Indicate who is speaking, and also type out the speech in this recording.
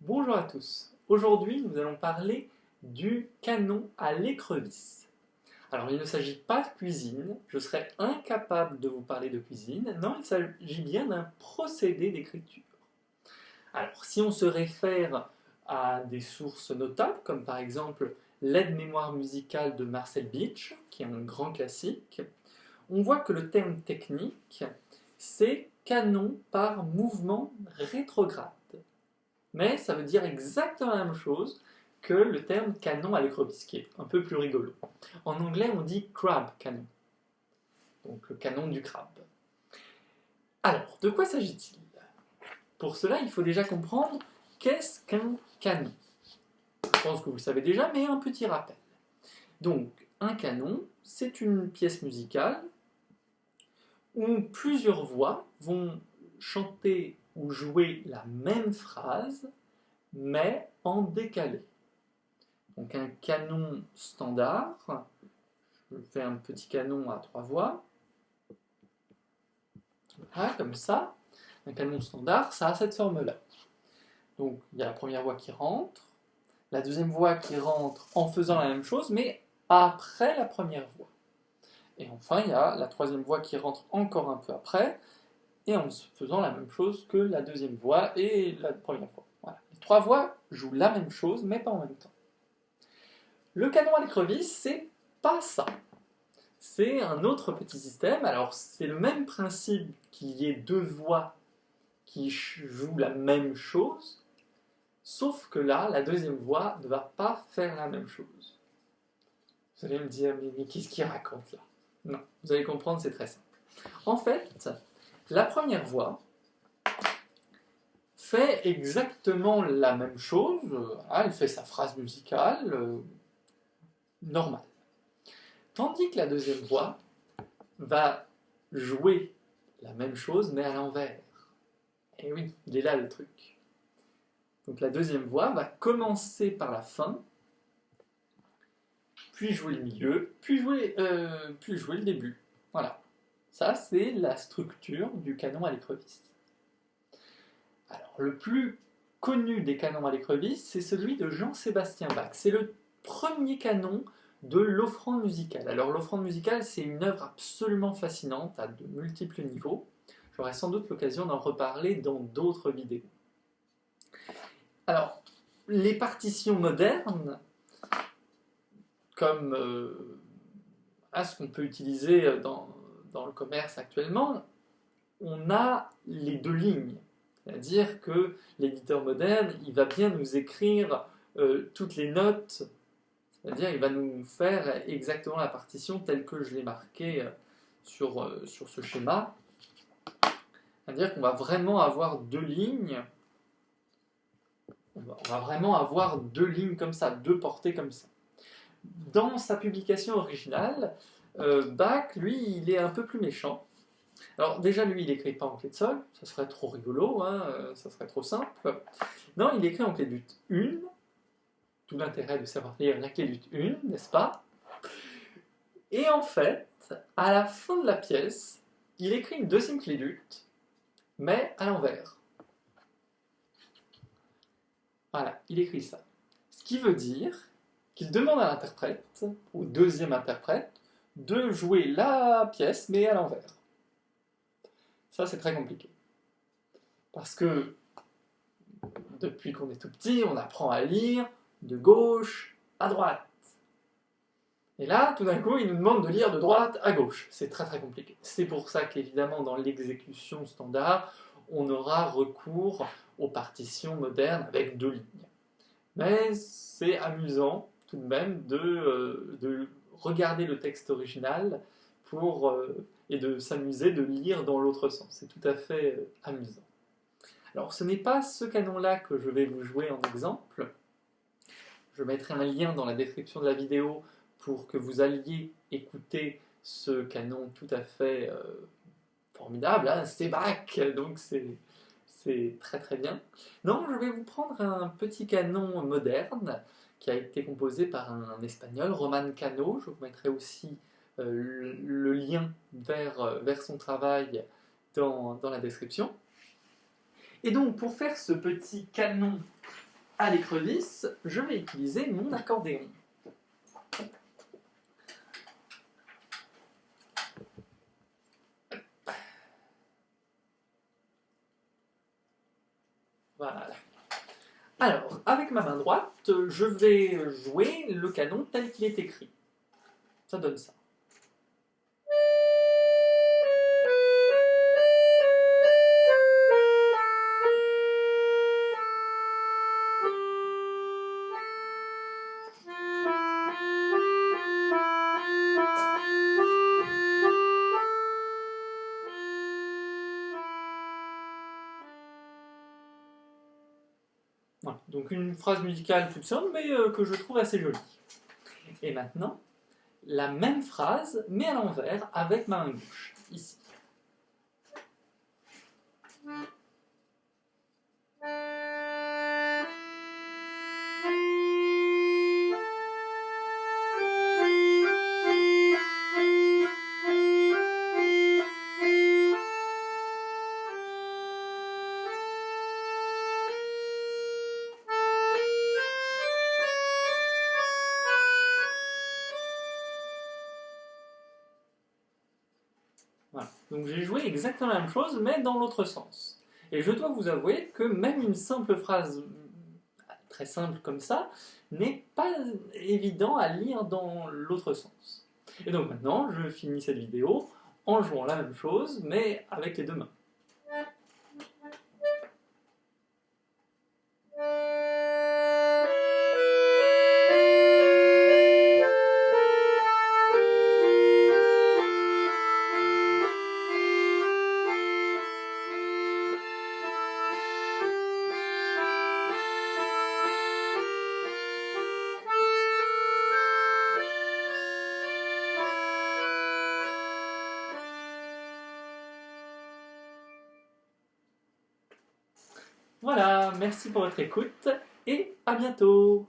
Speaker 1: Bonjour à tous. Aujourd'hui, nous allons parler du canon à l'écrevisse. Alors, il ne s'agit pas de cuisine, je serais incapable de vous parler de cuisine. Non, il s'agit bien d'un procédé d'écriture. Alors, si on se réfère à des sources notables, comme par exemple l'aide-mémoire musicale de Marcel Beach, qui est un grand classique, on voit que le terme technique, c'est canon par mouvement rétrograde. Mais ça veut dire exactement la même chose que le terme canon à l'écrevisse, qui est un peu plus rigolo. En anglais, on dit crab canon, donc le canon du crabe. Alors, de quoi s'agit-il? Pour cela, il faut déjà comprendre qu'est-ce qu'un canon. Je pense que vous le savez déjà, mais un petit rappel. Donc, un canon, c'est une pièce musicale où plusieurs voix vont chanter ou jouer la même phrase, mais en décalé. Donc un canon standard, je fais un petit canon à 3 voix, voilà, comme ça. Un canon standard, ça a cette forme-là. Donc il y a la première voix qui rentre, la deuxième voix qui rentre en faisant la même chose, mais après la première voix. Et enfin, il y a la troisième voix qui rentre encore un peu après, et en faisant la même chose que la deuxième voix et la première voix. Voilà. Les 3 voix jouent la même chose, mais pas en même temps. Le canon à l'écrevisse, c'est pas ça. C'est un autre petit système. Alors, c'est le même principe qu'il y ait 2 voix qui jouent la même chose, sauf que là, la deuxième voix ne va pas faire la même chose. Vous allez me dire, mais qu'est-ce qu'il raconte là? Non, vous allez comprendre, c'est très simple. En fait, la première voix fait exactement la même chose, elle fait sa phrase musicale normale. Tandis que la deuxième voix va jouer la même chose, mais à l'envers. Et oui, il est là le truc. Donc la deuxième voix va commencer par la fin, puis jouer le milieu, puis jouer le début. Voilà. Ça, c'est la structure du canon à l'écrevisse. Alors, le plus connu des canons à l'écrevisse, c'est celui de Jean-Sébastien Bach. C'est le premier canon de l'offrande musicale. Alors, l'offrande musicale, c'est une œuvre absolument fascinante à de multiples niveaux. J'aurai sans doute l'occasion d'en reparler dans d'autres vidéos. Alors, les partitions modernes, comme ce qu'on peut utiliser dans le commerce actuellement, on a les 2 lignes. C'est-à-dire que l'éditeur moderne, il va bien nous écrire toutes les notes, c'est-à-dire il va nous faire exactement la partition telle que je l'ai marquée sur ce schéma. C'est-à-dire qu'on va vraiment avoir 2 lignes. On va vraiment avoir 2 lignes comme ça, 2 portées comme ça. Dans sa publication originale, Bach, lui, il est un peu plus méchant. Alors déjà, lui, il n'écrit pas en clé de sol, ça serait trop rigolo, ça serait trop simple. Non, il écrit en clé de luth 1, tout l'intérêt de savoir lire la clé de luth 1, n'est-ce pas? Et en fait, à la fin de la pièce, il écrit une deuxième clé de luth, mais à l'envers. Voilà, il écrit ça. Ce qui veut dire qu'il demande à l'interprète, au deuxième interprète, de jouer la pièce, mais à l'envers. Ça, c'est très compliqué. Parce que, depuis qu'on est tout petit, on apprend à lire de gauche à droite. Et là, tout d'un coup, il nous demande de lire de droite à gauche. C'est très très compliqué. C'est pour ça qu'évidemment, dans l'exécution standard, on aura recours aux partitions modernes avec 2 lignes. Mais c'est amusant tout de même de regarder le texte original et de s'amuser de lire dans l'autre sens. C'est tout à fait amusant. Alors ce n'est pas ce canon-là que je vais vous jouer en exemple. Je mettrai un lien dans la description de la vidéo pour que vous alliez écouter ce canon tout à fait formidable. C'est Bach, donc c'est très très bien. Non, je vais vous prendre un petit canon moderne qui a été composé par un Espagnol, Roman Cano. Je vous mettrai aussi le lien vers son travail dans la description. Et donc, pour faire ce petit canon à l'écrevisse, je vais utiliser mon accordéon. Voilà. Alors, avec ma main droite, je vais jouer le canon tel qu'il est écrit. Ça donne ça. Voilà. Donc une phrase musicale toute simple, mais que je trouve assez jolie. Et maintenant, la même phrase, mais à l'envers, avec ma main gauche, ici. Voilà. Donc j'ai joué exactement la même chose, mais dans l'autre sens. Et je dois vous avouer que même une simple phrase très simple comme ça n'est pas évident à lire dans l'autre sens. Et donc maintenant, je finis cette vidéo en jouant la même chose, mais avec les deux mains. Voilà, merci pour votre écoute et à bientôt.